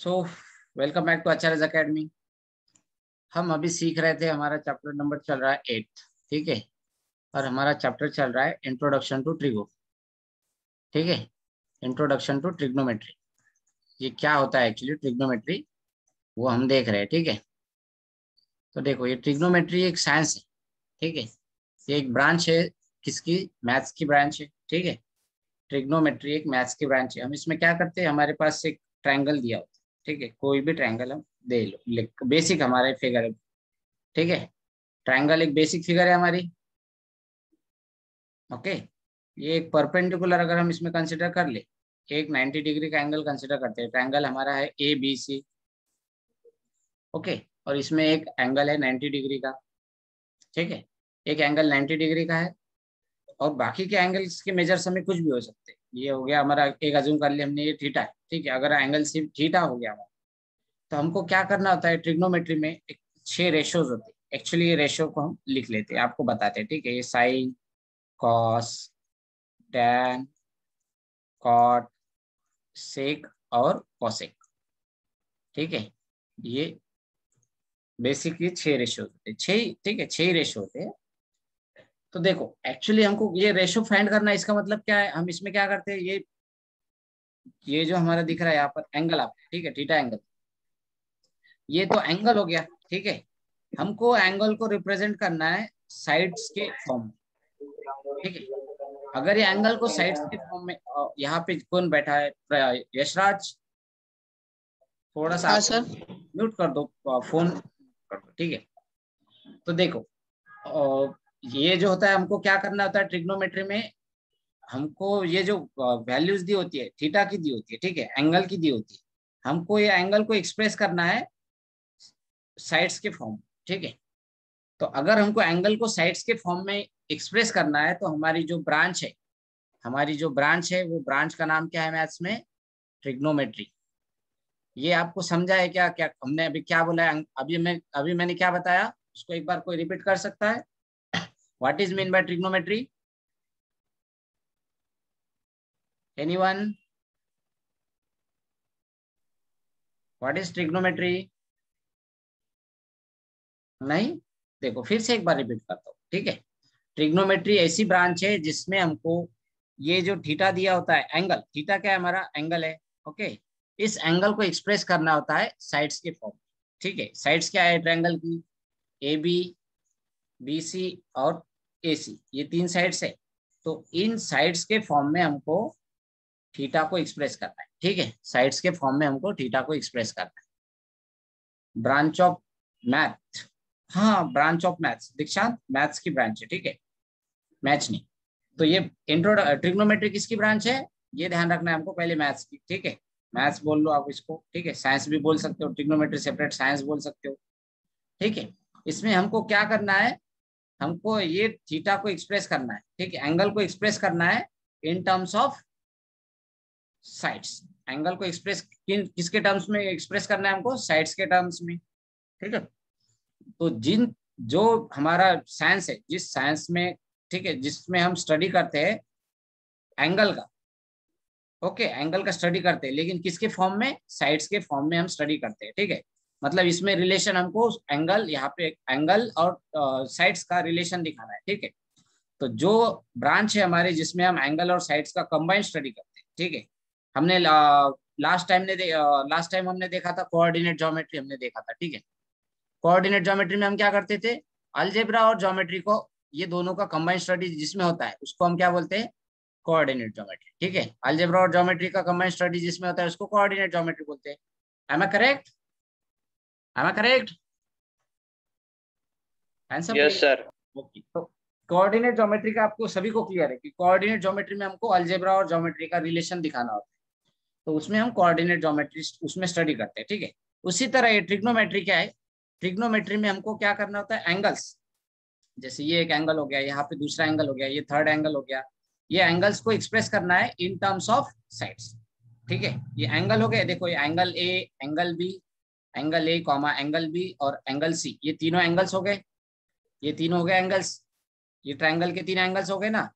So welcome back to Acharya Academy. हम अभी सीख रहे थे, हमारा चैप्टर नंबर चल रहा है 8। ठीक है, और हमारा चैप्टर चल रहा है इंट्रोडक्शन टू ट्रिगो। ठीक है, इंट्रोडक्शन टू ट्रिग्नोमेट्री। ये क्या होता है एक्चुअली ट्रिग्नोमेट्री, वो हम देख रहे हैं। ठीक है, तो देखो ये ट्रिग्नोमेट्री एक साइंस है। ठीक है, ये एक ब्रांच है, किसकी? मैथ्स की ब्रांच है। ठीक है, ट्रिग्नोमेट्री एक मैथ्स की ब्रांच है। हम इसमें क्या करते हैं, हमारे पास एक ट्रायंगल दिया होता है। ठीक है, कोई भी ट्रायंगल हम दे लो, बेसिक हमारे फिगर है। ठीक है, ट्रायंगल एक बेसिक फिगर है हमारी। ओके, ये एक परपेंडिकुलर अगर हम इसमें कंसिडर कर ले, एक 90 डिग्री का एंगल कंसिडर करते हैं। ट्रायंगल हमारा है ए बी सी। ओके, और इसमें एक एंगल है 90 डिग्री का। ठीक है, एक एंगल 90 डिग्री का है, और बाकी के एंगल्स के मेजर्स हमें कुछ भी हो सकते हैं। ये हो गया हमारा, एक अज्यूम कर लिया हमने, ये थीटा है। ठीक है, अगर एंगल सिर्फ थीटा हो गया हमारा, तो हमको क्या करना होता है ट्रिग्नोमेट्री में, एक 6 रेशोज होते हैं। एक्चुअली ये रेशो को हम लिख लेते हैं, आपको बताते हैं। ठीक है, ये साइन, कॉस, टैन, कॉट, सेक और कोसेक। ठीक है, ये बेसिकली 6 रेशो होते हैं। 6, ठीक है, 6 रेशो होते हैं। तो देखो एक्चुअली हमको ये रेशो फाइंड करना है। इसका मतलब क्या है, हम इसमें क्या करते हैं, ये जो हमारा दिख रहा है यहाँ पर एंगल आपको, ठीक है, थीटा एंगल, ये तो एंगल हो गया। ठीक है, हमको एंगल को रिप्रेजेंट करना है साइड्स के फॉर्म में। ठीक है, अगर ये एंगल को साइड्स के फॉर्म में, यहाँ पे कौन बैठा है? यशराज, थोड़ा सा हाँ आप सर। म्यूट कर दो, फोन कर दो। ठीक है, तो देखो, ये जो होता है, हमको क्या करना होता है ट्रिग्नोमेट्री में, हमको ये जो वैल्यूज दी होती है, थीटा की दी होती है, ठीक है, एंगल की दी होती है, हमको ये एंगल को एक्सप्रेस करना है साइड्स के फॉर्म में। ठीक है, तो अगर हमको एंगल को साइड्स के फॉर्म में एक्सप्रेस करना है, तो हमारी जो ब्रांच है, वो ब्रांच का नाम क्या है मैथ्स में? ट्रिग्नोमेट्री। ये आपको समझा है क्या? क्या हमने अभी क्या बोला है? अभी मैंने क्या बताया, उसको एक बार कोई रिपीट कर सकता है? What is mean by trigonometry? Anyone? What is trigonometry? नहीं? देखो फिर से एक बार रिपीट करता हूँ। ठीक है, ट्रिग्नोमेट्री ऐसी ब्रांच है जिसमें हमको ये जो थीटा दिया होता है, एंगल, थीटा क्या है? हमारा एंगल है। ओके, इस एंगल को एक्सप्रेस करना होता है साइड्स के फॉर्म। ठीक है, साइड्स क्या है ट्रायंगल की? ए बी, बी सी और ए सी, ये 3 साइड्स है। तो इन साइड्स के फॉर्म में हमको थीटा को एक्सप्रेस करना है। ठीक है, साइड्स के फॉर्म में हमको थीटा को एक्सप्रेस करना है। ब्रांच ऑफ मैथ, हाँ ब्रांच ऑफ मैथ्स, दीक्षांत मैथ्स की ब्रांच है। ठीक है, मैथ्स नहीं। तो ये ट्रिग्नोमेट्री किसकी ब्रांच है? ये ध्यान रखना है हमको, पहले मैथ्स की। ठीक है, मैथ्स बोल लो आप इसको। ठीक है, साइंस भी बोल सकते हो, ट्रिग्नोमेट्री सेपरेट साइंस बोल सकते हो। ठीक है, इसमें हमको क्या करना है, हमको ये थीटा को एक्सप्रेस करना है। ठीक है, एंगल को एक्सप्रेस करना है in terms of sides. Angle को एक्सप्रेस किसके टर्म्स में एक्सप्रेस करना है हमको? साइड्स के टर्म्स में। ठीक है, तो जो हमारा साइंस है, जिस साइंस में, ठीक है, जिसमें हम स्टडी करते हैं एंगल का, ओके, एंगल का स्टडी करते हैं, लेकिन किसके फॉर्म में? साइड्स के फॉर्म में हम स्टडी करते हैं। ठीक है, मतलब इसमें रिलेशन हमको एंगल, यहाँ पे एंगल और साइड्स का रिलेशन दिखाना है। ठीक है, तो जो ब्रांच है हमारे जिसमें हम एंगल और साइड्स का कंबाइंड स्टडी करते हैं। ठीक है, हमने लास्ट टाइम हमने देखा था कोऑर्डिनेट ज्योमेट्री, हमने देखा था। ठीक है, कोऑर्डिनेट ज्योमेट्री में हम क्या करते थे, अलजेब्रा और ज्योमेट्री को, ये दोनों का कंबाइंड स्टडी जिसमें होता है, उसको हम क्या बोलते हैं? Coordinate geometry. ठीक है, अलजेब्रा और ज्योमेट्री का कंबाइंड स्टडी जिसमें होता है, उसको कोऑर्डिनेट ज्योमेट्री बोलते हैं। Am I correct? Am I correct? Answer yes please. Sir. Okay, तो कोऑर्डिनेट ज्योमेट्री का आपको सभी को क्लियर है कि कोऑर्डिनेट ज्योमेट्री में हमको अलजेब्रा और ज्योमेट्री का रिलेशन दिखाना होता है, तो उसमें हम कोऑर्डिनेट ज्योमेट्री उसमें स्टडी करते हैं। ठीक है, उसी तरह ये ट्रिग्नोमेट्री क्या है, ट्रिग्नोमेट्री में हमको क्या करना होता है, एंगल्स, जैसे ये एक एंगल हो गया, यहाँ पे दूसरा एंगल हो गया, ये थर्ड एंगल हो गया, ये एंगल्स को एक्सप्रेस करना है इन टर्म्स ऑफ साइड्स। ठीक है, ये एंगल हो गए, देखो ये angle A, angle A comma angle B और एंगल सी, ये तीनों एंगल्स हो गए। ये तीनों हो गए एंगल्स, ये ट्रायंगल के 3 एंगल्स हो गए ना।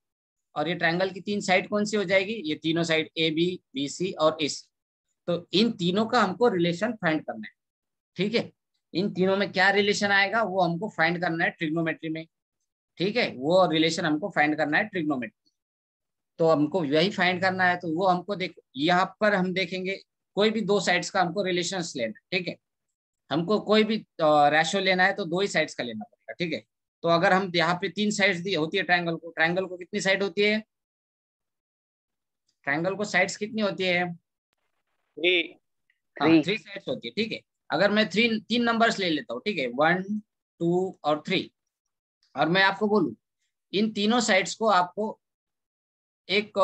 और ये ट्रायंगल की 3 साइड कौन सी हो जाएगी? ये तीनों side A B, B C और ए सी। तो इन तीनों का हमको रिलेशन फाइंड करना है, ठीक है। इन तीनों में क्या रिलेशन आएगा वो हमको फाइंड करना है ट्रिग्नोमेट्री में, ठीक है। वो रिलेशन हमको फाइंड करना है ट्रिग्नोमेट्री। तो हमको यही फाइंड करना है, तो वो हमको देखो यहाँ पर हम देखेंगे कोई भी दो साइड्स का हमको रिलेशंस लेना है, ठीक है। हमको कोई भी रेशो लेना है तो दो ही साइड्स का लेना पड़ेगा, ठीक है। तो अगर हम यहाँ पे तीन साइड्स दी होती है ट्रायंगल को, ट्रायंगल को कितनी साइड होती है, ट्रायंगल को साइड्स कितनी होती है, थ्री। हाँ 3 साइड्स होती है, ठीक है। अगर मैं तीन नंबर्स ले लेता हूँ, ठीक है, 1 2 और 3, और मैं आपको बोलूँ इन तीनों साइड्स को आपको एक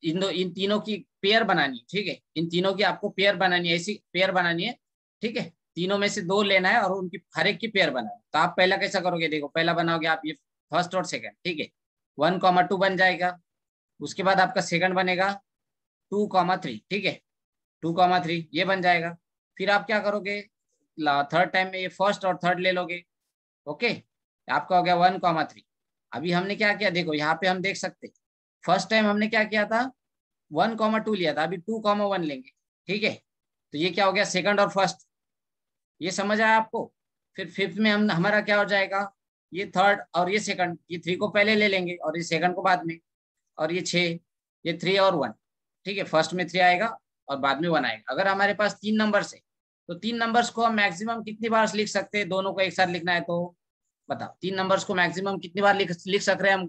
इन तीनों की पेयर बनानी है, ठीक है। इन तीनों की आपको पेयर बनानी है, ऐसी पेयर बनानी है, ठीक है। तीनों में से दो लेना है और उनकी हर एक की पेयर बनाना है। तो आप पहला कैसा करोगे, देखो पहला बनाओगे आप ये फर्स्ट और सेकंड, ठीक है, 1,2 बन जाएगा। उसके बाद आपका सेकंड बनेगा 2,3, ठीक है, 2,3 ये बन जाएगा। फिर आप क्या करोगे, थर्ड टाइम में ये फर्स्ट और थर्ड ले लोगे, ओके, आपका हो गया 1,3। अभी हमने क्या किया, देखो यहाँ पे हम देख सकते, फर्स्ट टाइम हमने क्या किया था, 1,2 लिया था, अभी 2,1 लेंगे, ठीक है। तो ये क्या हो गया, सेकंड और फर्स्ट, ये समझ आया आपको। फिर फिफ्थ में हम हमारा क्या हो जाएगा, ये थर्ड और ये सेकंड, ये 3 को पहले ले लेंगे और ये सेकंड को बाद में, और ये 6, ये 3 और 1, ठीक है। फर्स्ट में 3 आएगा और बाद में 1 आएगा। अगर हमारे पास 3 नंबर्स है तो 3 नंबर्स को हम मैक्सिमम कितनी बार लिख सकते हैं, दोनों को एक साथ लिखना है तो बताओ, 3 नंबर्स को मैक्सिमम कितनी बार लिख सक रहे हैं हम,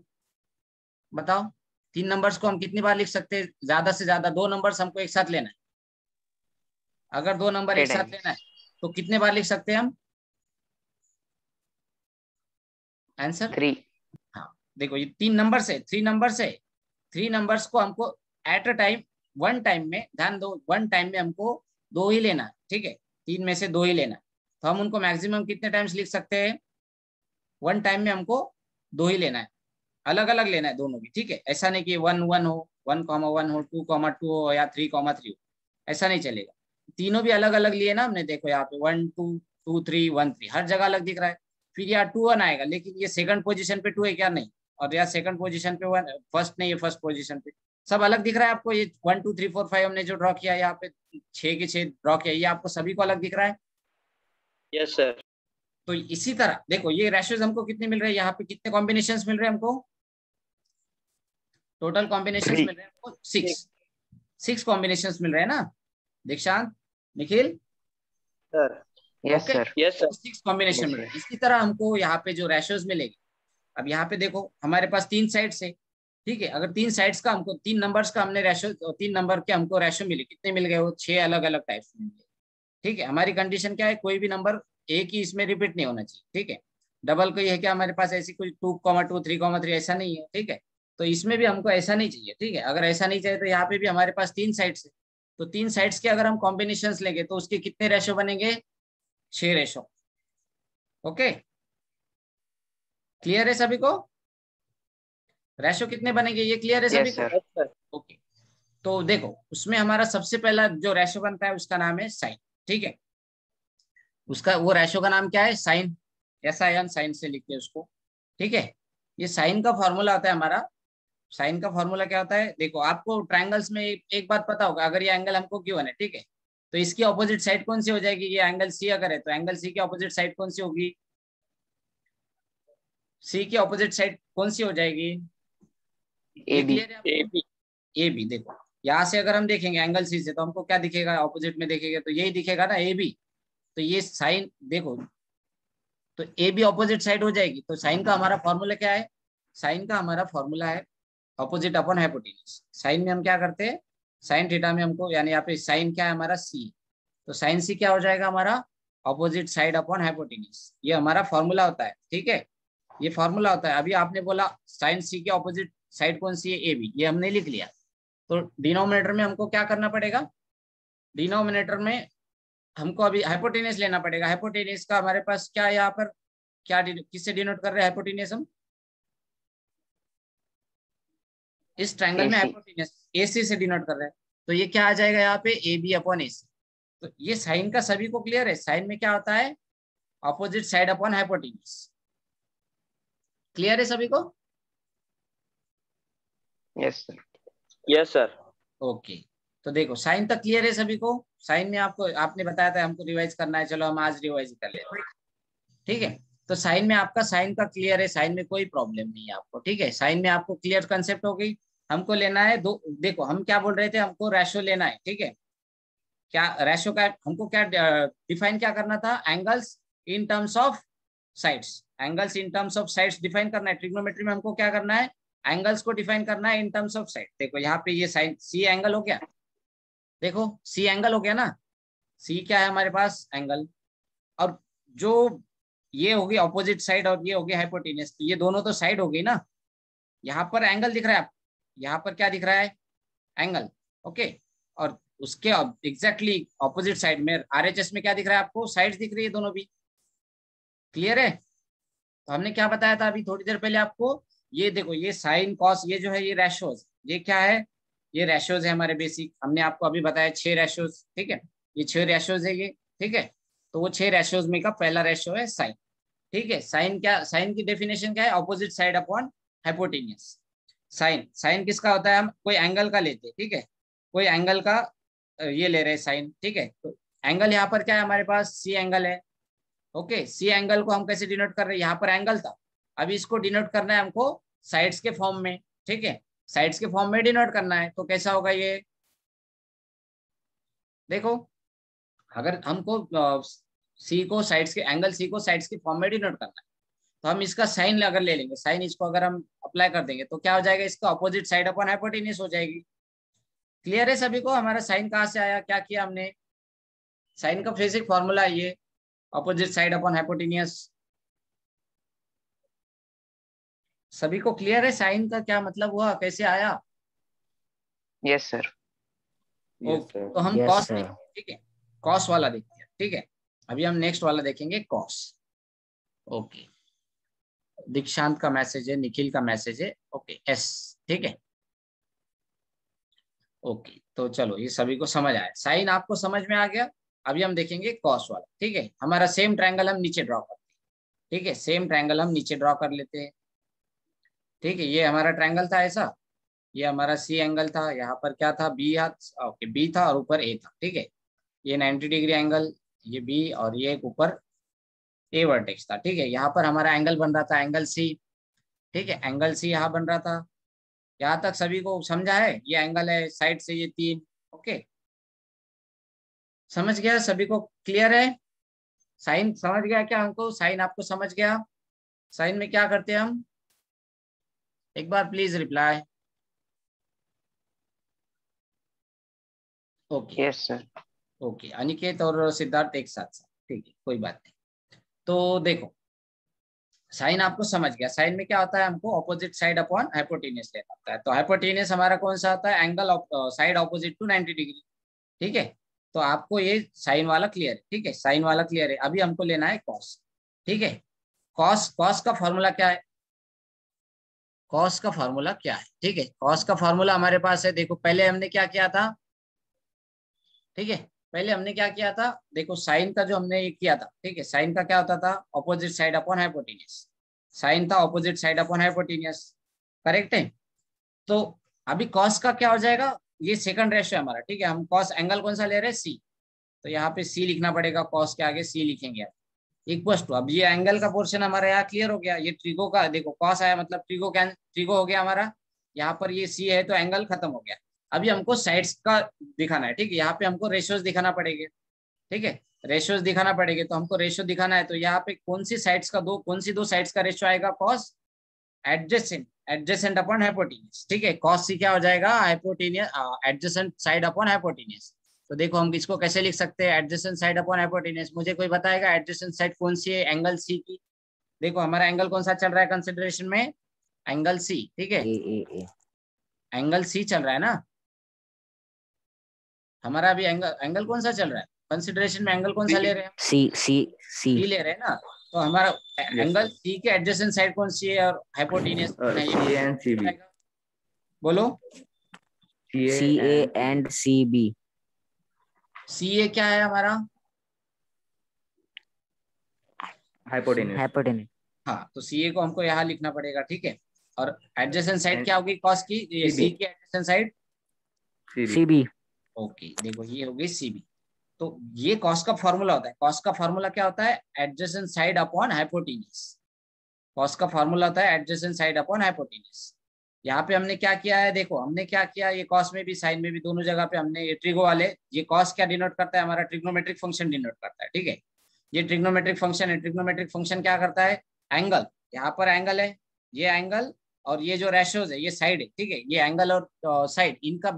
बताओ। 3 नंबर्स को हम कितनी बार लिख सकते हैं, ज्यादा से ज्यादा 2 नंबर्स हमको एक साथ लेना है। अगर 2 नंबर एक साथ लेना है तो कितने बार लिख सकते हैं हम, आंसर 3। हाँ देखो ये 3 नंबर्स है, 3 नंबर्स है, 3 नंबर्स को हमको at a time, one time में, ध्यान दो, वन टाइम में हमको दो ही लेना है, ठीक है, 3 में से 2 ही लेना है। तो हम उनको मैक्सिमम कितने टाइम्स लिख सकते हैं, वन टाइम में हमको 2 ही लेना है, अलग अलग लेना है दोनों की, ठीक है। ऐसा नहीं कि 1 1 हो, 1,1 हो, 2,2 हो या 3,3 हो, ऐसा नहीं चलेगा। तीनों भी अलग अलग लिए ना हमने, देखो यहाँ पे 1 2 2 3 1 3 हर जगह अलग दिख रहा है। फिर यहाँ 2 1 आएगा, लेकिन ये सेकंड पोजीशन पे 2 है क्या, नहीं, और यहाँ सेकंड पोजीशन पे 1, फर्स्ट नहीं है, फर्स्ट पोजीशन पे, सब अलग दिख रहा है आपको। ये 1 2 3 4 5 हमने जो ड्रॉ किया, यहाँ पे 6 के 6 ड्रॉ किया, ये आपको सभी को अलग दिख रहा है। Yes sir. तो इसी तरह देखो ये रेशियोज हमको कितने मिल रहे हैं, यहाँ पे कितने कॉम्बिनेशन मिल रहे हैं हमको, टोटल कॉम्बिनेशन 3। मिल रहे हैं हमको 6 कॉम्बिनेशन मिल रहे हैं ना, Dikshant, Nikhil, sir. Yes okay, sir. Yes sir. 6 combination yes मिल रहे सर। हैं। इसी तरह हमको यहाँ पे जो रेशियोज मिलेगी, अब यहाँ पे देखो हमारे पास 3 साइड्स है, ठीक है। अगर 3 साइड्स का हमको 3 नंबर्स का हमने रेशियो, 3 नंबर के हमको रेशियो मिले, कितने मिल गए, वो 6 अलग अलग टाइप्स में मिले, ठीक है। हमारी कंडीशन क्या है, कोई भी नंबर एक ही इसमें रिपीट नहीं होना चाहिए, ठीक है। डबल कोई है क्या हमारे पास, ऐसी कोई 2,2 3,3 ऐसा नहीं है, ठीक है। तो इसमें भी हमको ऐसा नहीं चाहिए, ठीक है। अगर ऐसा नहीं चाहिए तो यहाँ पे भी हमारे पास 3 साइड्स है, तो 3 साइड्स के अगर हम कॉम्बिनेशन लेंगे तो उसके कितने रेशो बनेंगे, 6 रेशो, ओके। क्लियर है सभी को, रेशो कितने बनेंगे ये क्लियर है सभी यस को, सर। Yes sir. ओके। तो देखो उसमें हमारा सबसे पहला जो रेशो बनता है उसका नाम है साइन, ठीक है। उसका वो रेशो का नाम क्या है, साइन, ऐसा है, साइन से लिखते हैं उसको, ठीक है। ये साइन का फॉर्मूला आता है हमारा, साइन का फॉर्मूला क्या होता है, देखो आपको ट्रायंगल्स में एक बात पता होगा, अगर ये एंगल हमको गिवन है, ठीक है, तो इसकी ऑपोजिट साइड कौन सी हो जाएगी, ये एंगल सी अगर है तो एंगल सी की ऑपोजिट साइड कौन सी होगी, सी की ऑपोजिट साइड कौन सी हो जाएगी, ये ए बी। क्लियर है ए आपको, बी। A B. देखो यहाँ से अगर हम देखेंगे एंगल सी से तो हमको क्या दिखेगा, ऑपोजिट में देखेंगे तो यही दिखेगा ना, ए बी। तो ये साइन देखो, तो ए बी ऑपोजिट साइड हो जाएगी, तो साइन का हमारा फॉर्मूला क्या है, साइन का हमारा फॉर्मूला है ऑपोजिट अपॉन हाइपोटेन्यूज। साइन में हम क्या करते हैं, साइन थीटा में हमको, यानी यहाँ पे साइन क्या है हमारा सी, तो साइन सी क्या हो जाएगा हमारा, ऑपोजिट साइड अपॉन हाइपोटेन्यूज, ये हमारा फॉर्मूला होता है, ठीक है। ये फॉर्मूला होता है। अभी आपने बोला साइन सी की ऑपोजिट साइड कौन सी है, ए बी, ये हमने लिख लिया। तो डिनोमिनेटर में हमको क्या करना पड़ेगा, डिनोमिनेटर में हमको अभी हाइपोटेनियस लेना पड़ेगा। हाइपोटेनियस का हमारे पास क्या है, यहाँ पर क्या किससे डिनोट कर रहे हैं हाइपोटेनियस हम, इस ट्रायंगल में AC। हाइपोटेनियस एसी से डिनोट कर रहे हैं, तो ये क्या आ जाएगा यहाँ पे, ए बी अपॉन ए सी। तो ये साइन का सभी को क्लियर है, साइन में क्या होता है, opposite side upon hypotenuse, clear है सभी को, yes sir. Yes sir. Okay. तो देखो साइन तक क्लियर है सभी को? साइन में आपको आपने बताया था हमको रिवाइज करना है, चलो हम आज रिवाइज कर लेते हैं, ठीक है। तो साइन में आपका साइन का क्लियर है, साइन में कोई प्रॉब्लम नहीं है आपको, ठीक है। साइन में आपको क्लियर कंसेप्ट हो गई। हमको लेना है दो, देखो हम क्या बोल रहे थे, हमको रेशो लेना है, ठीक है। क्या रेशो का हमको क्या डिफाइन क्या करना था? Angles in terms of sides, angles in terms of sides define करना है। ट्रिग्नोमेट्री में हमको क्या करना है? एंगल्स को डिफाइन करना है इन टर्म्स ऑफ साइड। देखो यहाँ पे ये साइन सी एंगल हो गया, देखो सी एंगल हो गया ना, सी क्या है हमारे पास? एंगल। और जो ये होगी ऑपोजिट साइड और ये होगी हाइपोटेनियस, तो ये दोनों तो साइड हो गई ना। यहाँ पर एंगल दिख रहा है आपको, यहाँ पर क्या दिख रहा है? Angle, okay. और उसके एग्जैक्टली ऑपोजिट साइड में आरएचएस में क्या दिख रहा है आपको? साइड्स दिख रही है दोनों भी। क्लियर है? तो हमने क्या बताया था अभी थोड़ी देर पहले आपको, ये देखो ये साइन कॉस ये जो है ये रेशोज, ये क्या है? ये रेशोज है हमारे बेसिक, हमने आपको अभी बताया 6 रेशोज, ठीक है। ये 6 रेशोज है ये, ठीक है। तो वो 6 रेशोज में का पहला रेशो है साइन, ठीक है। साइन क्या, साइन की डेफिनेशन क्या है? Opposite side upon hypotenuse. Sine, sine किसका होता है? हम कोई एंगल का लेते हैं, ठीक है। कोई एंगल का ये ले रहे हैं साइन, ठीक है। तो एंगल यहाँ पर क्या है हमारे पास? सी एंगल है, ओके। सी एंगल को हम कैसे डिनोट कर रहे हैं? यहाँ पर एंगल था, अभी इसको डिनोट करना है हमको साइड्स के फॉर्म में, ठीक है। साइड्स के फॉर्म में डिनोट करना है, तो कैसा होगा ये? देखो अगर हमको सी को साइड्स के, एंगल सी को साइड्स के फॉर्म में डिनोट करना है, तो हम इसका साइन अगर ले लेंगे, साइन इसको अगर हम अप्लाई कर देंगे तो क्या हो जाएगा? इसका ऑपोजिट साइड अपॉन हाइपोटेनियस हो जाएगी। क्लियर है सभी को? हमारा साइन कहाँ से आया, क्या किया हमने? साइन का बेसिक फॉर्मूला ये ऑपोजिट साइड अपॉन हाइपोटेनियस। सभी को क्लियर है साइन का क्या मतलब हुआ, कैसे आया? Yes sir. ओके, तो हम यस कॉस सर। देखेंगे, ठीक है। कॉस वाला देखते हैं, ठीक है। अभी हम नेक्स्ट वाला देखेंगे कॉस। ओके, दीक्षांत का मैसेज है, निखिल का मैसेज है, ओके एस, ठीक है। ओके, तो चलो ये सभी को समझ आया, साइन आपको समझ में आ गया। अभी हम देखेंगे कॉस वाला, ठीक है। हमारा सेम ट्रायंगल हम नीचे ड्रॉ करते हैं, ठीक है। सेम ट्रायंगल हम नीचे ड्रॉ कर लेते हैं, ठीक है। ये हमारा ट्रायंगल था ऐसा, ये हमारा सी एंगल था, यहाँ पर क्या था? बी, ओके बी था और ऊपर ए था, ठीक है। ये 90 डिग्री एंगल, ये बी, और ये ऊपर ए वर्टेक्स था, ठीक है। यहाँ पर हमारा एंगल बन रहा था एंगल सी, ठीक है। एंगल सी यहाँ बन रहा था। यहाँ तक सभी को समझा है? ये एंगल है साइड से ये 3, ओके। समझ गया सभी को? क्लियर है? साइन समझ गया क्या हमको? साइन आपको समझ गया? साइन में क्या करते हैं हम? एक बार please reply. Okay yes sir. Okay, Aniket और सिद्धार्थ एक साथ साथ, ठीक है, कोई बात नहीं। तो देखो साइन आपको समझ गया। साइन में क्या होता है? हमको ऑपोजिट साइड अपॉन हाइपोटेनियस लेना होता है। तो हाइपोटेनियस हमारा कौन सा होता है? Angle side opposite to 90 degree, ठीक है। तो आपको ये साइन वाला क्लियर है, ठीक है। साइन वाला क्लियर है। अभी हमको लेना है कॉस, ठीक है। कॉस, कॉस का फॉर्मूला क्या है? कॉस का फॉर्मूला क्या है? ठीक है, कॉस का फॉर्मूला हमारे पास है, देखो पहले हमने क्या किया था, ठीक है। पहले हमने क्या किया था? देखो साइन का जो हमने ये किया था, ठीक है। साइन का क्या होता था? Opposite side upon hypotenuse. Sine था opposite side upon hypotenuse, correct है। तो अभी कॉस का क्या हो जाएगा? ये सेकंड रेशियो है हमारा, ठीक है। हम कॉस एंगल कौन सा ले रहे हैं? सी, तो यहाँ पे सी लिखना पड़ेगा, कॉस के आगे सी लिखेंगे। इक्वल टू, अब ये एंगल का पोर्शन हमारा यहाँ क्लियर हो गया। ये ट्रिगो का देखो कॉस आया, मतलब ट्रिगो ट्रिगो हो गया हमारा। यहाँ पर ये सी है तो एंगल खत्म हो गया। अभी हमको साइड्स का दिखाना है, ठीक है। यहाँ पे हमको रेशियोज दिखाना पड़ेगा, ठीक है। रेशियोज दिखाना पड़ेगा, तो हमको रेशियो दिखाना है, तो यहाँ पे कौन सी साइड्स का कौन सी दो साइड्स का रेशियो आएगा? Cos adjacent, adjacent upon hypotenuse, ठीक है। कॉस सी क्या हो जाएगा? Hypotenuse, adjacent side upon hypotenuse. तो देखो हम इसको कैसे लिख सकते हैं? Adjacent side upon hypotenuse. मुझे कोई बताएगा एडजेसेंट साइड कौन सी है एंगल सी की? देखो हमारा एंगल कौन सा चल रहा है कंसिडरेशन में? एंगल सी, ठीक है। ए एंगल सी चल रहा है ना हमारा। अभी एंगल एंगल कौन सा चल रहा है कंसिडरेशन में? एंगल कौन सा ले रहे हैं? सी सी सी सी ले रहे हैं ना। तो हमारा एंगल सी के एडजेसेंट साइड कौन सी है और हाइपोटेनियस कौन है? सी एंड सी बी। बोलो। सी ए एंड सी बी। सी ए क्या है हमारा? हाइपोटेन्यूज। हाइपोटेन्यूज। हाँ, तो सी ए को हमको यहाँ लिखना पड़ेगा, ठीक है। और एडजेसेंट साइड क्या होगी कॉस की? ये CB। सी की adjacent side C B. Okay देखो ये हो गई सी बी। तो ये कॉस का फॉर्मूला होता है। कॉस का फॉर्मूला क्या होता है? Adjacent side upon hypotenuse. Cos का फॉर्मूला होता है एडजेसेंट साइड अपॉन हाइपोटेन्यूज। यहाँ पे हमने क्या किया है, देखो हमने क्या किया, ये कॉस में भी साइन में भी दोनों जगह पे हमने ये ट्रिगो वाले, ये कॉस क्या डिनोट करता है? हमारा ट्रिग्नोमेट्रिक फंक्शन डिनोट करता है, ठीक है। ये ट्रिग्नोमेट्रिक फंक्शन है। ट्रिग्नोमेट्रिक फंक्शन क्या करता है? एंगल, यहाँ पर एंगल है, ये एंगल और ये जो रेशियोज है ये साइड है, ठीक है। ये एंगल और साइड इनका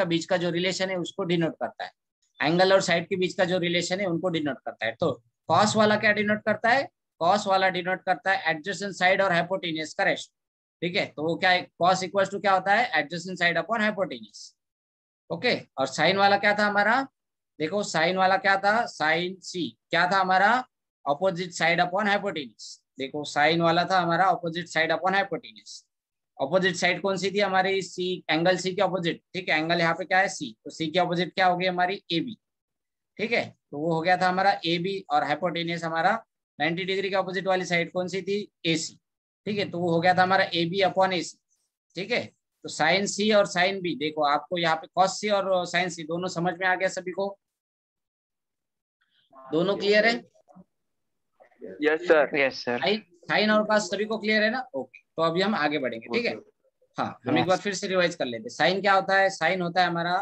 बीच का जो रिलेशन है उसको डिनोट करता है। एंगल और साइड के बीच का जो रिलेशन है उनको डिनोट करता है। तो कॉस वाला क्या डिनोट करता है? कॉस वाला डिनोट करता है एडजेसेंट साइड और हाइपोटेन्यूज का रेशियो, ठीक है। तो वो क्या है? कॉस इक्वल टू क्या होता है? Adjacent side upon hypotenuse, okay. और साइन वाला क्या था हमारा? देखो साइन वाला क्या था? साइन सी क्या था हमारा? Opposite side upon hypotenuse. देखो साइन वाला था हमारा opposite side upon hypotenuse. Opposite side कौन सी थी हमारी? सी, एंगल सी के ऑपोजिट, ठीक है। एंगल यहाँ पे क्या है? सी, तो सी के ऑपोजिट क्या होगी हमारी? ए बी, ठीक है। तो वो हो गया था हमारा ए बी, और हाइपोटेनियस हमारा 90 डिग्री के ऑपोजिट वाली साइड कौन सी थी? ए सी, ठीक है। तो वो हो गया था हमारा ए बी अपॉन ए सी, ठीक है। तो साइन सी और साइन बी, देखो आपको यहाँ पे कॉस सी और साइन सी दोनों समझ में आ गया सभी को? दोनों क्लियर है? Yes sir, yes sir. Sine और कॉस सभी को क्लियर है ना? ओके, तो अभी हम आगे बढ़ेंगे, ठीक है। हाँ, हम एक बार फिर से रिवाइज कर लेते हैं। साइन क्या होता है? साइन होता है हमारा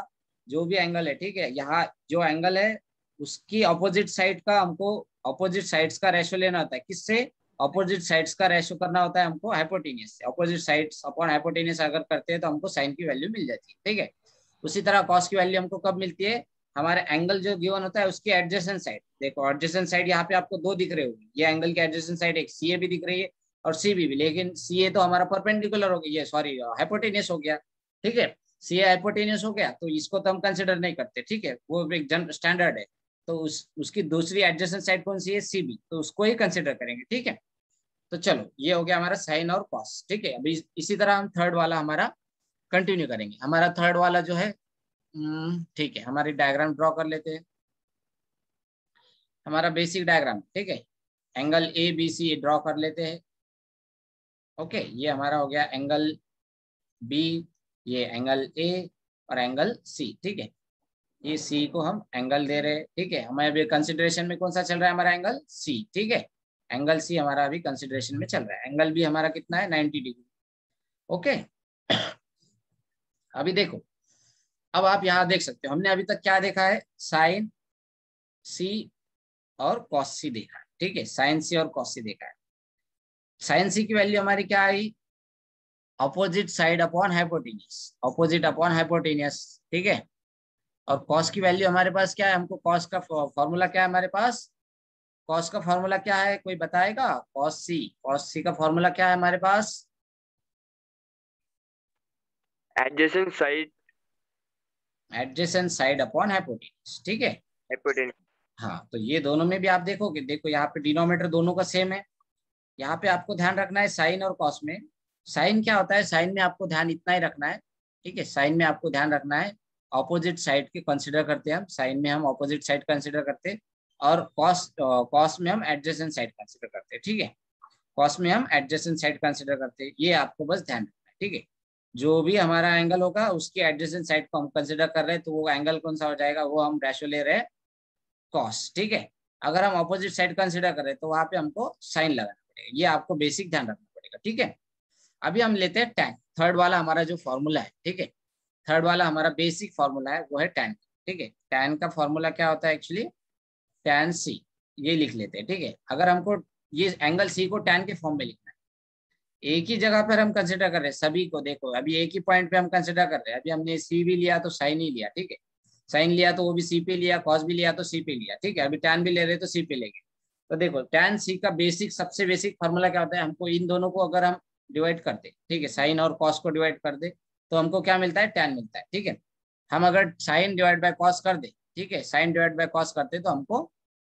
जो भी एंगल है, ठीक है। यहाँ जो एंगल है उसकी ऑपोजिट साइड का हमको ऑपोजिट साइड्स का रेशियो लेना होता है। किससे? ऑपोजिट साइड्स का रेशियो करना होता है हमको हाइपोटेनियस से। ऑपोजिट साइड्स अपॉन हाइपोटेनियस अगर करते हैं तो हमको साइन की वैल्यू मिल जाती है, ठीक है। उसी तरह कॉस की वैल्यू हमको कब मिलती है? हमारे एंगल जो गिवन होता है उसकी एडजेसेंट साइड। देखो एडजेसेंट साइड यहाँ पे आपको दो दिख रहे होगी, ये एंगल की एडजेसेंट साइड एक सी ए भी दिख रही है और सी बी भी, लेकिन सी ए तो हमारा परपेंडिकुलर हो गया, ये सॉरी हाइपोटेनियस हो गया, ठीक है। सी ए हाइपोटेनियस हो गया तो इसको तो हम कंसिडर नहीं करते, ठीक है, वो एक स्टैंडर्ड है। तो उसकी दूसरी एडजेसेंट साइड कौन सी है? सी बी, तो उसको ही कंसिडर करेंगे, ठीक है। तो चलो ये हो गया हमारा साइन और कॉस, ठीक है। अभी इसी तरह हम थर्ड वाला हमारा कंटिन्यू करेंगे। हमारा थर्ड वाला जो है, ठीक है, हमारी डायग्राम ड्रॉ कर लेते हैं। हमारा बेसिक डायग्राम, ठीक है। Angle A B C draw कर लेते हैं, ओके। ये हमारा हो गया एंगल बी, ये एंगल ए और एंगल सी, ठीक है। ये सी को हम एंगल दे रहे हैं, ठीक है। हमें अभी कंसिडरेशन में कौन सा चल रहा है? हमारा एंगल सी, ठीक है। एंगल सी हमारा अभी कंसिडरेशन में चल रहा है। एंगल बी हमारा कितना है? 90 डिग्री, ओके। अभी देखो, अब आप यहाँ देख सकते हो हमने अभी तक क्या देखा है? साइन सी और कॉस सी देखा है, ठीक है। साइन सी और कॉस सी देखा है। साइन सी की वैल्यू हमारी क्या आई? Opposite side upon hypotenuse, opposite upon hypotenuse, ठीक है। और कॉस की वैल्यू हमारे पास क्या है? हमको कॉस का फॉर्मूला क्या है हमारे पास? कॉस का फॉर्मूला क्या है? कोई बताएगा? कॉस सी, कॉस सी का फॉर्मूला क्या है हमारे पास? Adjacent side adjacent side upon hypotenuse, ठीक है। हाइपोटेन्यूज। हाँ, तो ये दोनों में भी आप देखोगे, देखो यहाँ पे डिनोमिनेटर दोनों का सेम है। यहाँ पे आपको ध्यान रखना है साइन और कॉस में। साइन क्या होता है? साइन में आपको ध्यान इतना ही रखना है, ठीक है। साइन में आपको ध्यान रखना है ऑपोजिट साइड के कंसिडर करते हैं हम, साइन में हम ऑपोजिट साइड कंसिडर करते हैं। और कॉस में हम एडजेसेंट साइड कंसिडर करते हैं, ठीक है। कॉस में हम एडजेसेंट साइड कंसिडर करते हैं, ये आपको बस ध्यान रखना है, ठीक है। जो भी हमारा एंगल होगा उसकी एडजेसेंट साइड को हम कंसिडर कर रहे हैं, तो वो एंगल कौन सा हो जाएगा? वो हम रेशियो ले रहे हैं कॉस, ठीक है। अगर हम ऑपोजिट साइड कंसिडर करें तो वहां पे हमको साइन लगाना पड़ेगा, ये आपको बेसिक ध्यान रखना पड़ेगा, ठीक है। अभी हम लेते हैं टैन, थर्ड वाला हमारा जो फॉर्मूला है, ठीक है। थर्ड वाला हमारा बेसिक फॉर्मूला है वो है टैन, ठीक है। टैन का फॉर्मूला क्या होता है एक्चुअली? टैन सी, ये लिख लेते हैं, ठीक है। अगर हमको ये एंगल सी को टैन के फॉर्म में लिखना है, एक ही जगह पर हम कंसिडर कर रहे हैं सभी को, देखो अभी एक ही पॉइंट पे हम कंसिडर कर रहे हैं। अभी हमने सी भी लिया तो साइन ही लिया, ठीक है। साइन लिया तो वो भी सी पे लिया, कॉस भी लिया तो सी पे लिया, ठीक है। अभी टैन भी ले रहे तो सी पे लेंगे। तो देखो टैन सी का बेसिक, सबसे बेसिक फॉर्मूला क्या होता है? हमको इन दोनों को अगर हम डिवाइड कर दे, ठीक है, साइन और कॉस को डिवाइड कर दे तो हमको क्या मिलता है? टैन मिलता है, ठीक है। हम अगर साइन डिवाइड बाय कॉस कर दे, ठीक है, साइन डिवाइड बाय कॉस करते तो हमको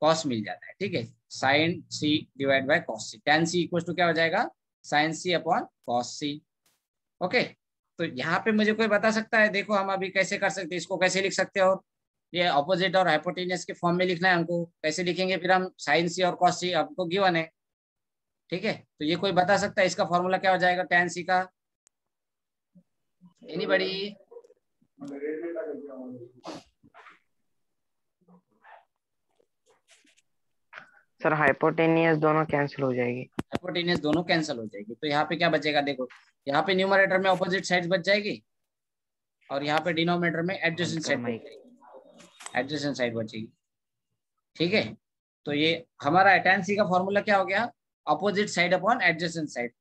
कॉस मिल जाता है, ठीक है। Sine C divide by cos C, tan C equal to क्या हो जाएगा? Sine C upon cos C, okay. तो यहाँ पे मुझे कोई बता सकता है? देखो हम अभी कैसे कर सकते हैं, इसको कैसे लिख सकते हैं? और ये अपोजिट और हाइपोटेनियस के फॉर्म में लिखना है हमको, कैसे लिखेंगे फिर हम? साइन सी और कॉस सी हमको गिवन है, ठीक है। तो ये कोई बता सकता है इसका फॉर्मूला क्या हो जाएगा टैन सी का? एनीबॉडी? सर हाइपोटेनियस दोनों कैंसिल हो जाएगी। हाइपोटेनियस दोनों कैंसिल हो जाएगी, तो यहाँ पे क्या बचेगा, देखो यहाँ पे न्यूमरेटर में ऑपोजिट साइड बच जाएगी और यहाँ पे डिनोमिनेटर में एडजेसेंट साइड बच जाएगी, एडजेसेंट साइड बचेगी। ठीक है, तो ये हमारा tan c का फॉर्मूला क्या हो गया, opposite side upon adjacent side.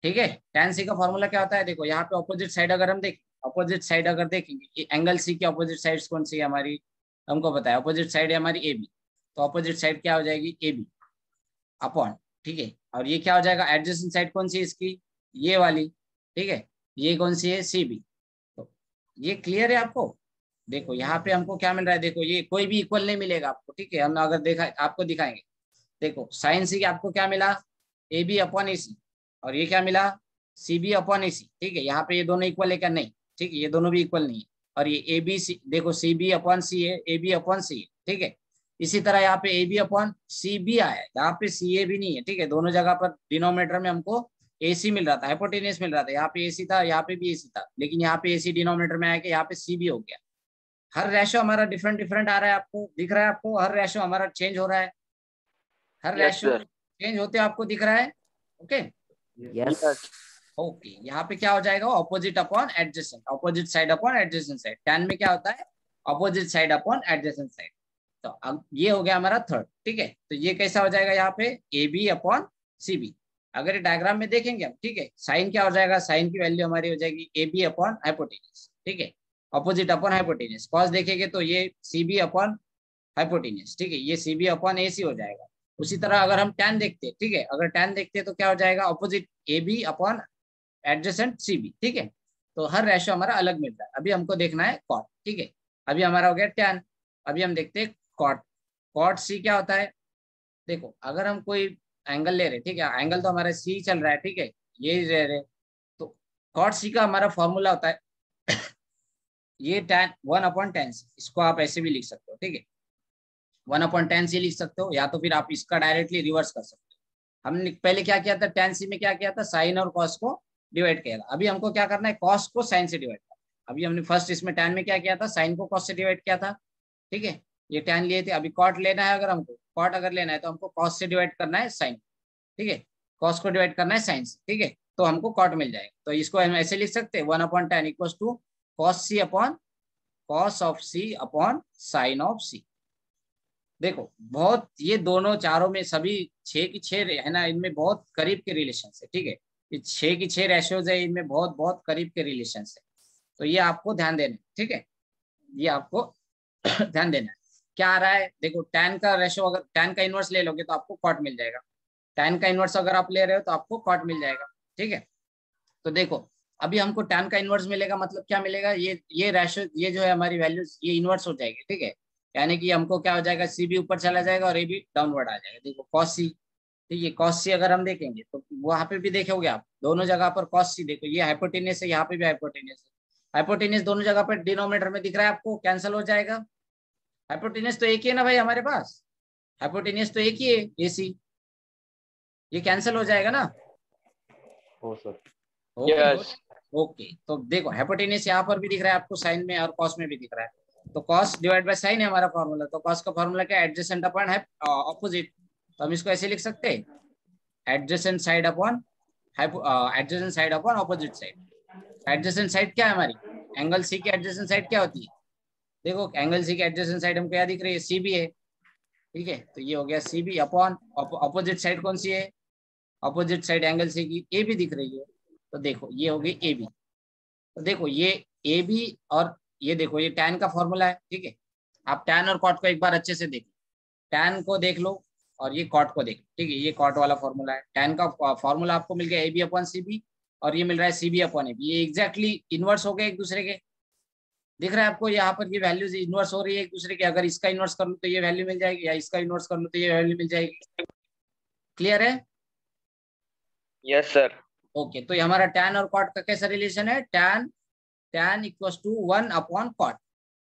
ठीक है, tan c का फॉर्मूला क्या होता है, देखो यहाँ पे अपोजिट साइड अगर हम देखें, अपोजिट साइड अगर देखेंगे, एंगल सी की अपोजिट साइड कौन सी है हमारी, हमको पता है अपोजिट साइड है हमारी ए बी, तो अपोजिट साइड क्या हो जाएगी ए बी अपॉन, ठीक है, और ये क्या हो जाएगा, एडजेसेंट साइड कौन सी है इसकी, ये वाली, ठीक है, ये कौन सी है सी बी। तो ये क्लियर है आपको। देखो यहाँ पे हमको क्या मिल रहा है, देखो ये कोई भी इक्वल नहीं मिलेगा आपको, ठीक है, हम अगर देखा आपको दिखाएंगे, देखो साइन सी आपको क्या मिला, ए बी अपॉन ए सी, और ये क्या मिला, सी बी अपॉन ए सी। ठीक है, यहाँ पे ये दोनों इक्वल है क्या, नहीं, ठीक है, ये दोनों भी इक्वल नहीं है, और ये ए बी सी, देखो सी बी अपॉन सी है, ए बी अपॉन सी है, ठीक है। इसी तरह यहाँ पे A B upon C B आया, यहाँ पे सी ए भी नहीं है, ठीक है, दोनों जगह पर डिनोमिनेटर में हमको ए सी मिल रहा था, हाइपोटेनियस मिल रहा था, यहाँ पे ए सी था, यहाँ पे भी ए सी था, लेकिन यहाँ पे ए सी डिनोमिनेटर में आया कि यहाँ पे सी बी हो गया। हर रेशो हमारा डिफरेंट डिफरेंट आ रहा है, आपको दिख रहा है, आपको हर रेशो हमारा चेंज हो रहा है, हर रेशो चेंज होते आपको दिख रहा है। ओके यस ओके, यहाँ पे क्या हो जाएगा, opposite upon adjacent, opposite side upon adjacent side. tan में क्या होता है, opposite side upon adjacent side. तो अब ये हो गया हमारा थर्ड। ठीक है, तो ये कैसा हो जाएगा, यहाँ पे A B upon C B. अगर डायग्राम में देखेंगे हम, ठीक है, साइन क्या हो जाएगा, साइन की वैल्यू हमारी हो जाएगी ए बी अपॉन हाइपोटेनियस, ठीक है, ऑपोजिट अपॉन हाइपोटेनियस। कॉस देखेंगे तो ये सी बी अपॉन हाइपोटेनियस, ठीक है, ये सी बी अपॉन ए सी हो जाएगा। उसी तरह अगर हम tan देखते हैं, ठीक है, अगर tan देखते हैं तो क्या हो जाएगा, opposite A B upon adjacent C B. ठीक है, तो हर रेशो हमारा अलग मिल रहा है। अभी हमको देखना है कॉट। ठीक है, अभी हमारा हो गया tan, अभी हम देखते हैं कॉट। कॉट सी क्या होता है, देखो अगर हम कोई एंगल ले रहे, ठीक है, एंगल तो हमारा सी चल रहा है, ठीक है, ये ले रहे, तो कॉट सी का हमारा फॉर्मूला होता है ये tan 1/tan सी, इसको आप ऐसे भी लिख सकते हो, ठीक है, 1/tan सी लिख सकते हो, या तो फिर आप इसका डायरेक्टली रिवर्स कर सकते हो। हमने पहले क्या किया था, tan सी में क्या किया था, साइन और कॉस को डिवाइड किया था। अभी हमको क्या करना है, कॉस को साइन से डिवाइड करना है। अभी हमने फर्स्ट इसमें tan में क्या किया था, साइन को कॉस से डिवाइड किया था, ठीक है, ये tan लिए थे। अभी कॉट लेना है, अगर हमको कॉट अगर लेना है तो हमको कॉस से डिवाइड करना है साइन, ठीक है, कॉस को डिवाइड करना है साइन से, ठीक है, तो हमको कॉट मिल जाएगा। तो इसको हम ऐसे लिख सकते हैं 1/tan equals to cos C upon cos of C upon sine of C. देखो बहुत, ये दोनों चारों में सभी 6 की 6 है ना, इनमें बहुत करीब के रिलेशन है, ठीक है, ये 6 की 6 रेशियोज है, इनमें बहुत बहुत करीब के रिलेशन है। तो ये आपको ध्यान देना है, ठीक है, ये आपको ध्यान देना है। क्या आ रहा है, देखो tan का रेशियो, अगर tan का इनवर्स ले लोगे तो आपको कॉट मिल जाएगा, tan का इनवर्स अगर आप ले रहे हो तो आपको कॉट मिल जाएगा, ठीक है। तो देखो अभी हमको tan का इनवर्स मिलेगा, मतलब क्या मिलेगा, ये रेशियो, ये जो है हमारी वैल्यूज, ये इनवर्स हो जाएगी, ठीक है, यानी कि हमको क्या हो जाएगा, सी बी ऊपर चला जाएगा और ए बी डाउनवर्ड आ जाएगा। देखो कॉस सी, ठीक है, कॉस सी अगर हम देखेंगे तो वहां पे भी देखोगे आप, दोनों जगह पर कॉस सी, देखो ये हाइपोटेनियस है, यहाँ पे भी हाइपोटेनियस है, हाइपोटेनियस दोनों जगह पर डिनोमिनेटर में दिख रहा है आपको, कैंसिल हो जाएगा। हाइपोटेनियस तो एक ही है ना भाई हमारे पास, हाइपोटेनियस तो एक ही है ए सी, ये कैंसिल हो जाएगा ना। हो सर। यस ओके, तो देखो हाइपोटेनियस यहाँ पर भी दिख रहा है आपको, साइन में और कॉस में भी दिख रहा है। तो कॉस डिवाइड बाय साइन है हमारा फॉर्मूला, तो कॉस का फॉर्मूला क्या है, एडजेसेंट अपॉन है ऑपोजिट। तो हम इसको ऐसे लिख सकते हैं, adjacent side upon adjacent side upon opposite side. Adjacent side क्या है हमारी, एंगल सी की एडजेसेंट साइड क्या होती है, देखो एंगल सी की एडजेसेंट साइड हमको क्या दिख रही है, सी बी है, ठीक है, तो ये हो गया C B upon opposite side कौन सी है, ऑपोजिट साइड एंगल सी की ए बी दिख रही है, तो देखो ये हो गई ए बी। तो देखो ये ए बी और ये देखो ये tan का फॉर्मूला है, ठीक है, आप tan और कॉट को एक बार अच्छे से देखो, tan को देख लो और ये कॉट को देख लो, ठीक है, ये कॉट वाला फॉर्मूला है, tan का फॉर्मूला आपको मिल गया A B upon C B, और ये मिल रहा है C B upon A B, ये एग्जैक्टली इनवर्स हो गए एक दूसरे के, दिख रहा है आपको यहाँ पर, ये वैल्यूज इनवर्स हो रही है एक दूसरे के। अगर इसका इनवर्स कर लूँ तो ये वैल्यू मिल जाएगी, या इसका इनवर्स कर लूँ तो ये वैल्यू मिल जाएगी। क्लियर है? Yes sir. ओके, तो ये हमारा tan और कॉट का कैसा रिलेशन है, tan इक्वल्स टू 1/cot,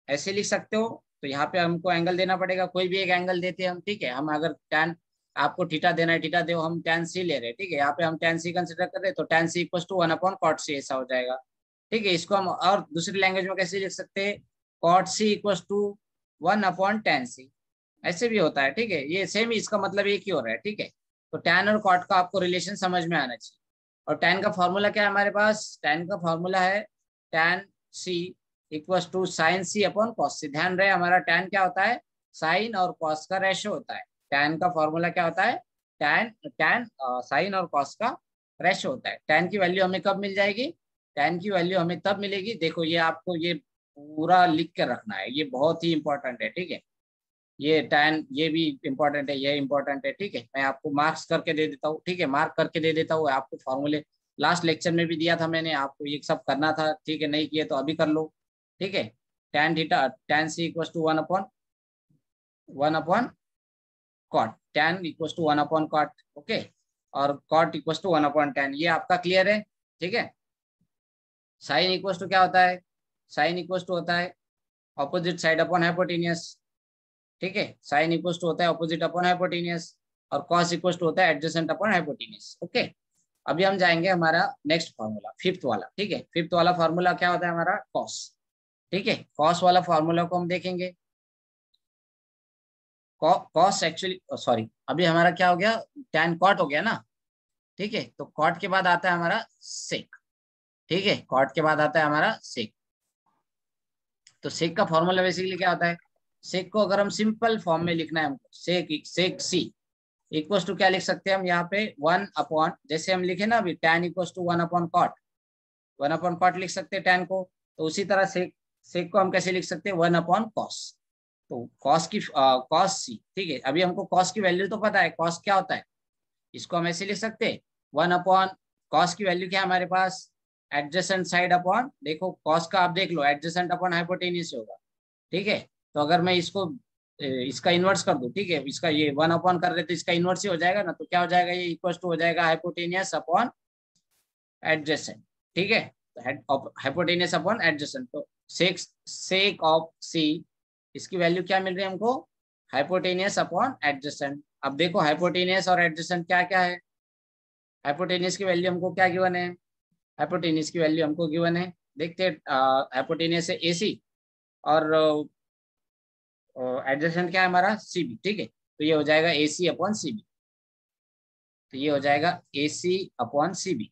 ऐसे लिख सकते हो। तो यहाँ पे हमको एंगल देना पड़ेगा, कोई भी एक एंगल देते हैं हम, ठीक है, हम अगर tan आपको थीटा देना है, थीटा दो, हम tan c ले रहे हैं, ठीक है, यहाँ पे हम tan c कंसिडर कर रहे हैं, तो tan c equals to 1/cot c ऐसा हो जाएगा, ठीक है। इसको हम और दूसरी लैंग्वेज में कैसे लिख सकते हैं, cot c equals to 1/tan c, ऐसे भी होता है, ठीक है। ये सेम, इसका मतलब एक ही हो रहा है, ठीक है। तो tan और cot का आपको रिलेशन समझ में आना चाहिए। और tan का फॉर्मूला क्या है हमारे पास? tan का फॉर्मूला है tan c equal to sine C upon cos C. ध्यान रहे हमारा tan क्या होता है? साइन और कॉस का रेशो होता है। tan का फॉर्मूला क्या होता है? tan साइन और कॉस का रेशो होता है। tan की वैल्यू हमें कब मिल जाएगी? tan की वैल्यू हमें तब मिलेगी, देखो ये आपको ये पूरा लिख के रखना है, ये बहुत ही इंपॉर्टेंट है, ठीक है। ये tan ये भी इंपॉर्टेंट है, ये इंपॉर्टेंट है, ठीक है। मैं आपको मार्क्स करके दे देता हूँ, ठीक है, मार्क करके दे देता हूँ। आपको फॉर्मूले लास्ट लेक्चर में भी दिया था मैंने आपको, ये सब करना था, ठीक है। नहीं किए तो अभी कर लो, ठीक है। tan theta tan c equal to 1/1 cot, tan equal to 1/1 cot, okay. और कॉट इक्वल टू 1/tan, ये आपका क्लियर है, ठीक है। साइन इक्वल टू क्या होता है? साइन इक्वल टू होता है ऑपोजिट साइड अपॉन हाइपोटेनियस, ठीक है। साइन इक्वल टू होता है ऑपोजिट अपॉन हाइपोटेनियस, और कॉस इक्वल टू होता है एडजेसेंट अपॉन हाइपोटेनियस, ओके। अभी हम जाएंगे हमारा नेक्स्ट फार्मूला, फिफ्थ वाला, ठीक है। फिफ्थ वाला फार्मूला क्या होता है हमारा? कॉस, ठीक है। कॉस वाला फार्मूला को हम देखेंगे। कॉस एक्चुअली, सॉरी, अभी हमारा क्या हो गया? tan कॉट हो गया ना, ठीक है। तो कॉट के बाद आता है हमारा सेक, ठीक है। कॉट के बाद आता है हमारा सेक। तो सेक का फॉर्मूला बेसिकली क्या होता है? सेक को अगर हम सिंपल फॉर्म में लिखना है हमको, सेक सी इक्वल टू क्या लिख सकते हैं हम यहाँ पे? 1/, जैसे हम लिखे ना अभी tan equal to 1/cot, 1/cot लिख सकते हैं tan को। तो उसी तरह सेक को हम कैसे लिख सकते हैं? 1/cos। तो cos की cos c, ठीक है। अभी हमको cos की वैल्यू तो पता है, cos क्या होता है, इसको हम ऐसे लिख सकते हैं 1/cos की वैल्यू क्या है हमारे पास? एडजेसेंट साइड अपॉन, देखो cos का आप देख लो, एडजेसेंट अपॉन हाइपोटेन्यूज होगा, ठीक है। तो अगर मैं इसको इसका इन्वर्स कर दूं, ठीक है, इसका ये 1/, कर रहे तो इसका इन्वर्स ही हो जाएगा ना, तो क्या हो जाएगा? ये इक्वल टू हो जाएगा हाइपोटेनियस अपॉन एडजेसेंट, ठीक है। हाइपोटेनियस अपॉन एडजेसेंट, तो सेक ऑफ सी, इसकी वैल्यू क्या मिल रही है हमको? Hypotenuse upon adjacent. अब देखो हाइपोटेनियस और एडजेसेंट क्या क्या है? हाइपोटेनियस की वैल्यू हमको क्या गिवन है? हाइपोटेनियस की वैल्यू हमको गिवन है, देखते हैं। हाइपोटेनियस है AC, और एडजेसेंट क्या है हमारा? CB, ठीक है। तो ये हो जाएगा AC अपॉन CB, तो ये हो जाएगा AC अपॉन CB,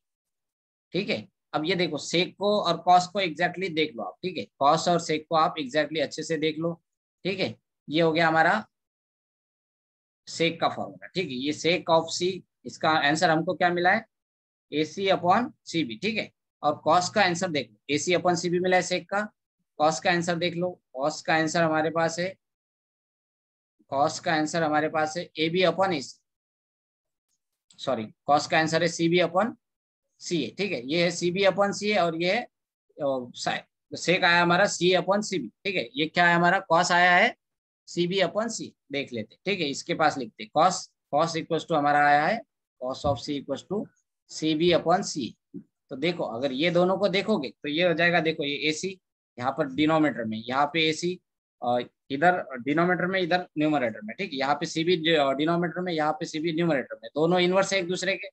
ठीक है। अब ये देखो सेक को और कॉस को एग्जैक्टली देख लो आप, ठीक है। कॉस और सेक को आप एग्जैक्टली अच्छे से देख लो, ठीक है। ये हो गया हमारा सेक का फॉर्मूला, ठीक है। ये सेक ऑफ सी, इसका आंसर हमको क्या मिला है? AC अपॉन CB, ठीक है। और कॉस का आंसर देख लो, AC अपॉन CB मिला है सेक का। कॉस का आंसर देख लो, कॉस का आंसर हमारे पास है, कॉस का आंसर हमारे पास है AB upon AC, sorry, cos का आंसर है CB अपॉन CA, ठीक है। ये है CB अपॉन CA, और ये है सेक आया हमारा CA अपॉन CB, ठीक है। ये क्या है हमारा? कॉस आया है CB अपॉन C, देख लेते, ठीक है। इसके पास लिखते कॉस, कॉस इक्वल टू हमारा आया है cos of C equal to CB upon C। तो देखो अगर ये दोनों को देखोगे तो ये हो जाएगा, देखो ये AC यहाँ पर डिनोमिनेटर में, यहाँ पे AC इधर डिनोमिनेटर में, इधर न्यूमरेटर में, ठीक है। यहाँ पे CB डिनोमिनेटर में, यहाँ पे CB न्यूमरेटर में, दोनों इनवर्स है एक दूसरे के।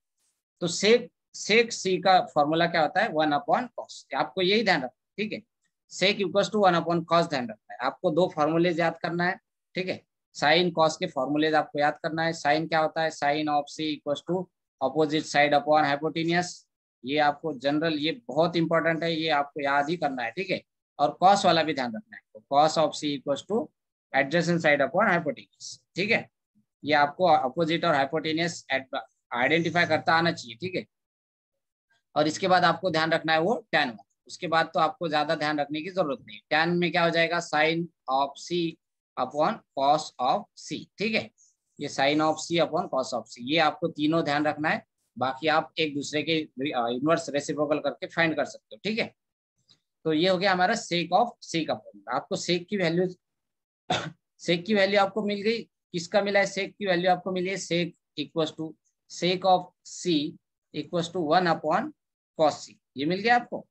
तो सेक C का फॉर्मूला क्या होता है? 1/cos, आपको यही ध्यान रखना, ठीक है। सेक इक्वल टू 1/cos ध्यान रखना है आपको। दो फॉर्मूलेज याद करना है, ठीक है। साइन कॉस के फॉर्मूलेज आपको याद करना है। साइन क्या होता है? Sine of C equal to opposite side upon hypotenuse. ये आपको जनरल, ये बहुत इंपॉर्टेंट है, ये आपको याद ही करना है, ठीक है। और कॉस वाला भी ध्यान रखना है, तो cos of C equal two adjacent side upon hypotenuse, ठीक है। ये आपको अपोजिट और हाइपोटेनियस आइडेंटिफाई करता आना चाहिए, ठीक है। और इसके बाद आपको ध्यान रखना है वो tan वाला। उसके बाद तो आपको ज्यादा ध्यान रखने की जरूरत नहीं। tan में क्या हो जाएगा? Sine of C upon cos of C, ठीक है। ये sine of C upon cos of C, ये आपको तीनों ध्यान रखना है। बाकी आप एक दूसरे के इनवर्स रेसिप्रोकल करके फाइंड कर सकते हो, ठीक है। तो ये हो गया हमारा सेक ऑफ C का फॉर्मूला। आपको सेक की वैल्यू सेक की वैल्यू आपको मिल गई, किसका मिला है? सेक की वैल्यू आपको मिली है sec equal to sec of C equal to 1/cos C, ये मिल गया आपको,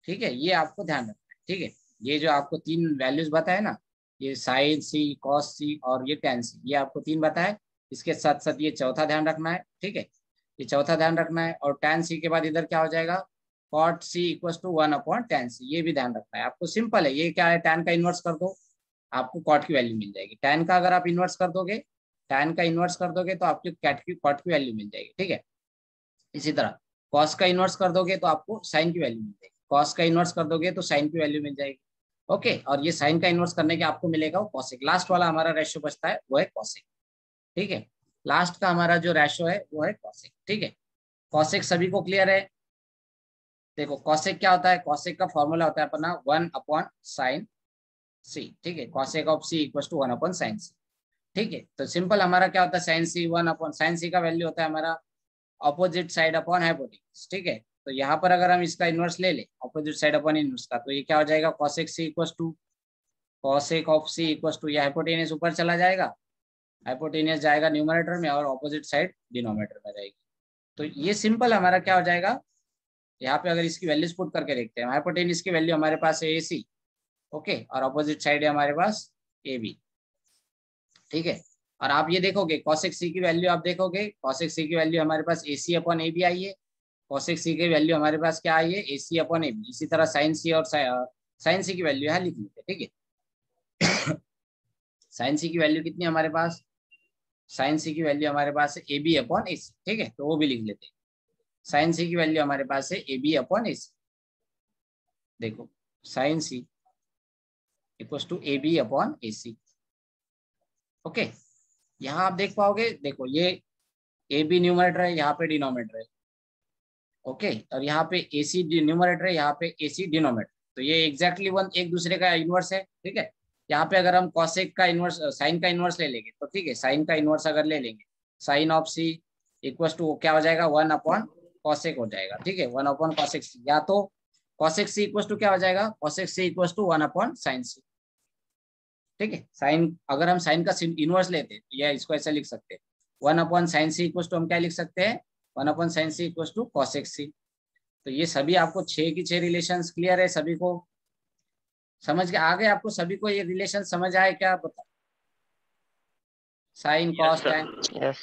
ठीक है। ये आपको ध्यान रखना है, ठीक है। ये जो आपको तीन वैल्यूज बताए ना, ये साइन C, cos C और ये tan C, ये आपको तीन बताए। इसके साथ साथ ये चौथा ध्यान रखना है, ठीक है। ये चौथा ध्यान रखना है। और tan C के बाद इधर क्या हो जाएगा? cot C equal to 1/tan C, ये भी ध्यान रखना है आपको। सिंपल है, ये क्या है? tan का इन्वर्स कर दो, आपको कॉट की वैल्यू मिल जाएगी। tan का अगर आप इन्वर्स कर दोगे, tan का इन्वर्स कर दोगे तो आपको कॉट की वैल्यू मिल जाएगी, ठीक है। इसी तरह कॉस का इन्वर्स कर दोगे तो आपको साइन की वैल्यू मिल जाएगी, कॉस का इन्वर्स कर दोगे तो साइन की वैल्यू मिल जाएगी। ओके, और ये साइन का इन्वर्स करने के आपको मिलेगा वो कॉसेक। लास्ट वाला हमारा रेशियो बचता है वो है कॉसेक, ठीक है। लास्ट का हमारा जो रेशियो है वो है कॉसेक, ठीक है। कॉसेक सभी को क्लियर है? देखो कॉसेक क्या होता है, कॉसेक का फॉर्मूला होता है अपना 1/sin c, ठीक है। Cosec of c equal to 1/sin c, ठीक है। तो सिंपल हमारा क्या होता है, साइन सी 1/sin c का वैल्यू होता है हमारा ऑपोजिट साइड अपॉन हाइपोटेन्यूज, ठीक है। तो यहाँ पर अगर हम इसका इन्वर्स ले ले ऑपोजिट साइड अपॉन इन्वर्स का, तो ये क्या हो जाएगा, cosec C equal to cosec of C equal to, ये हाइपोटेन्यूज ऊपर चला जाएगा, हाइपोटेन्यूज जाएगा न्यूमरेटर में और ऑपोजिट साइड डिनोमिनेटर में जाएगी। तो ये सिंपल हमारा क्या हो जाएगा, यहाँ पे अगर इसकी वैल्यूज पुट करके देखते हैं, हाइपोटेन्यूज की वैल्यू हमारे पास है AC, ओके, और ऑपोजिट साइड है हमारे पास AB, ठीक है। और आप ये देखोगे कॉसेक सी की वैल्यू, आप देखोगे कॉसेक सी की वैल्यू हमारे पास AC अपॉन AB आई है, कॉसेक सी की वैल्यू हमारे पास क्या आई है, AC अपॉन AB। इसी तरह साइन सी और साइन सी की वैल्यू यहाँ लिख लेते हैं, ठीक है। साइन सी की वैल्यू कितनी हमारे पास, साइन सी की वैल्यू हमारे पास है AB अपॉन AC, ठीक है, तो वो भी लिख लेते हैं। साइन सी की वैल्यू हमारे पास है AB अपॉन AC। देखो sine C equal to AB upon AC, okay. यहाँ आप देख पाओगे, देखो ये AB न्यूमरेटर है, यहाँ पे डिनोमिनेटर है, ओके, और यहाँ पे AC न्यूमरेटर है, यहाँ पे AC डिनोमिनेटर। तो ये एग्जैक्टली वन एक दूसरे का इन्वर्स है, ठीक है। यहाँ पे अगर हम कॉसेक का इन्वर्स, साइन का इन्वर्स ले लेंगे तो ठीक है, साइन का इन्वर्स अगर ले लेंगे, sine of C equal to क्या हो जाएगा, 1/कॉसेक हो जाएगा, ठीक है, 1/कॉसेक C। या तो कॉसेक C इक्वल टू क्या हो जाएगा, cosec C equal to 1/sin C, ठीक है। साइन अगर हम साइन का इनवर्स लेते हैं तो यह इसको ऐसा लिख सकते हैं, 1/sin C इक्वल टू हम क्या लिख सकते हैं, 1/sin C equal to cosec C। तो ये सभी आपको 6 की 6 रिलेशंस क्लियर है, सभी को समझ के आ गए, आपको सभी को ये रिलेशन समझ आए क्या, बता, sine cos tan, yes.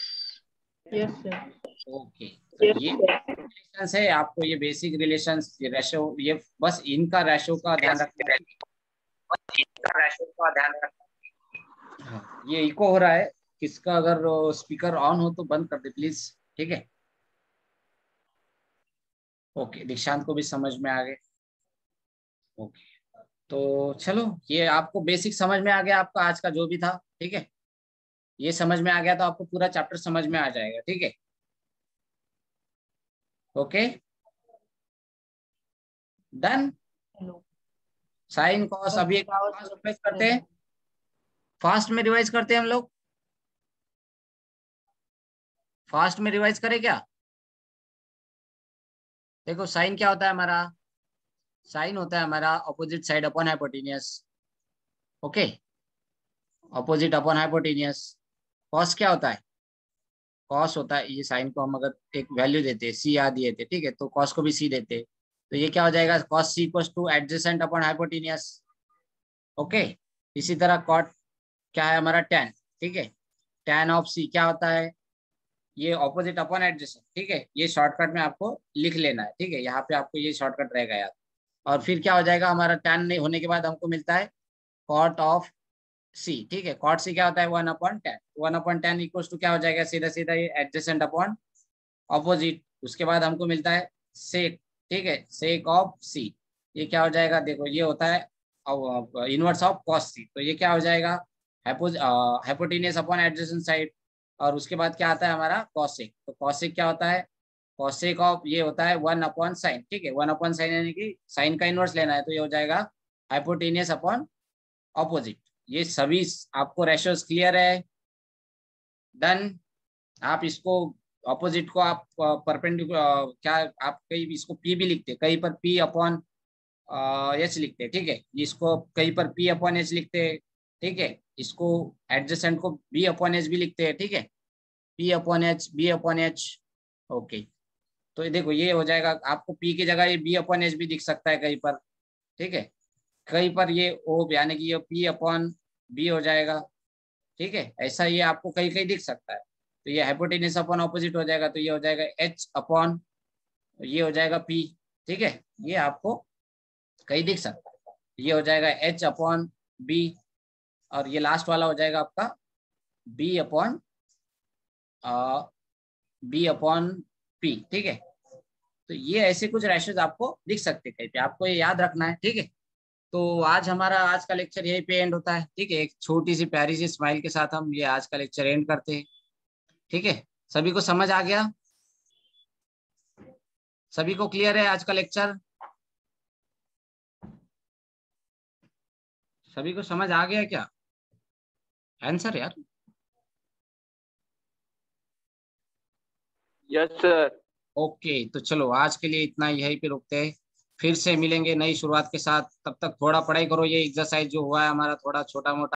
Yes sir. Okay. तो ये रिलेशंस है, आपको ये बेसिक रिलेशंस, ये रेशो, ये बस इनका रेशो का ध्यान रखना है, हाँ, ये इको हो रहा है, किसका अगर स्पीकर ऑन हो तो बंद कर दे प्लीज, ठीक है। ओके, दीक्षांत को भी समझ में आ गए, ओके। तो चलो, ये आपको बेसिक समझ में आ गया आपका आज का जो भी था, ठीक है। ये समझ में आ गया तो आपको पूरा चैप्टर समझ में आ जाएगा, ठीक है। Okay done. साइन कॉस अभी एक फास्ट रिवाइज करते हैं, फास्ट में रिवाइज करते हैं हम लोग, फास्ट में रिवाइज करें क्या। देखो साइन क्या होता है हमारा, साइन होता है हमारा opposite side upon hypotenuse, okay, opposite upon hypotenuse. Cos क्या होता है, कॉस होता है, ये साइन को हम अगर एक वैल्यू देते हैं C दिए थे, ठीक है, तो कॉस को भी C देते, तो ये क्या हो जाएगा, cos C equal two adjacent upon hypotenuse, okay. इसी तरह कॉट क्या है हमारा, tan, ठीक है, tan ऑफ C क्या होता है, ये ऑपोजिट अपॉन एडजेसेंट, ठीक है। ये शॉर्टकट में आपको लिख लेना है, ठीक है, यहाँ पे आपको ये शॉर्टकट रहेगा यार। और फिर क्या हो जाएगा हमारा, tan नहीं होने के बाद हमको मिलता है कॉट ऑफ C, ठीक है, कॉट C क्या होता है, 1/tan, 1/tan इक्वल टू क्या हो जाएगा, सीधा सीधा ये एडजेसेंट अपॉन ऑपोजिट। उसके बाद हमको मिलता है सेक, ठीक है, सेक ऑफ C, ये क्या हो जाएगा, देखो ये होता है इनवर्स ऑफ कॉस C, तो ये क्या हो जाएगा, हाइपोटेनियस अपॉन एडजेसेंट साइड। और उसके बाद क्या आता है हमारा कॉसेक, तो कॉसेक क्या होता है, कॉसेक ऑफ ये होता है 1/sin, ठीक है, 1/sin यानी कि साइन का इनवर्स लेना है, तो ये हो जाएगा हाइपोटेनियस अपॉन ऑपोजिट। ये सभी आपको रेशियोज क्लियर है, डन। आप इसको ऑपोजिट को आप परपेंडिकुलर क्या, आप कहीं इसको P भी लिखते, कहीं पर P/H लिखते, ठीक है, इसको कहीं पर P/H लिखते, ठीक है, इसको एडजेसेंट को B/H भी लिखते हैं, ठीक है, P/H B/H, ओके। तो देखो ये हो जाएगा, आपको P की जगह ये B/H भी दिख सकता है कहीं पर, ठीक है, कहीं पर ये O यानी कि ये P/B हो जाएगा, ठीक है, ऐसा ये आपको कहीं कहीं दिख सकता है। तो ये हाइपोटेनियस अपॉन ऑपोजिट हो जाएगा, तो ये हो जाएगा H अपॉन, ये हो जाएगा P, ठीक है, ये आपको कहीं दिख सकता है, ये हो जाएगा H/B, और ये लास्ट वाला हो जाएगा आपका b अपॉन p, ठीक है। तो ये ऐसे कुछ रेशोज आपको दिख सकते हैं कहीं पे, आपको ये याद रखना है, ठीक है। तो आज हमारा आज का लेक्चर यहीं पे एंड होता है, ठीक है। एक छोटी सी प्यारी सी स्माइल के साथ हम ये आज का लेक्चर एंड करते हैं, ठीक है। सभी को समझ आ गया? सभी को क्लियर है आज का लेक्चर? सभी को समझ आ गया क्या? आंसर यार। Yes sir. ओके, तो चलो आज के लिए इतना, यहीं पे रुकते हैं। फिर से मिलेंगे नई शुरुआत के साथ। तब तक थोड़ा पढ़ाई करो, ये एक्सरसाइज जो हुआ है हमारा थोड़ा छोटा मोटा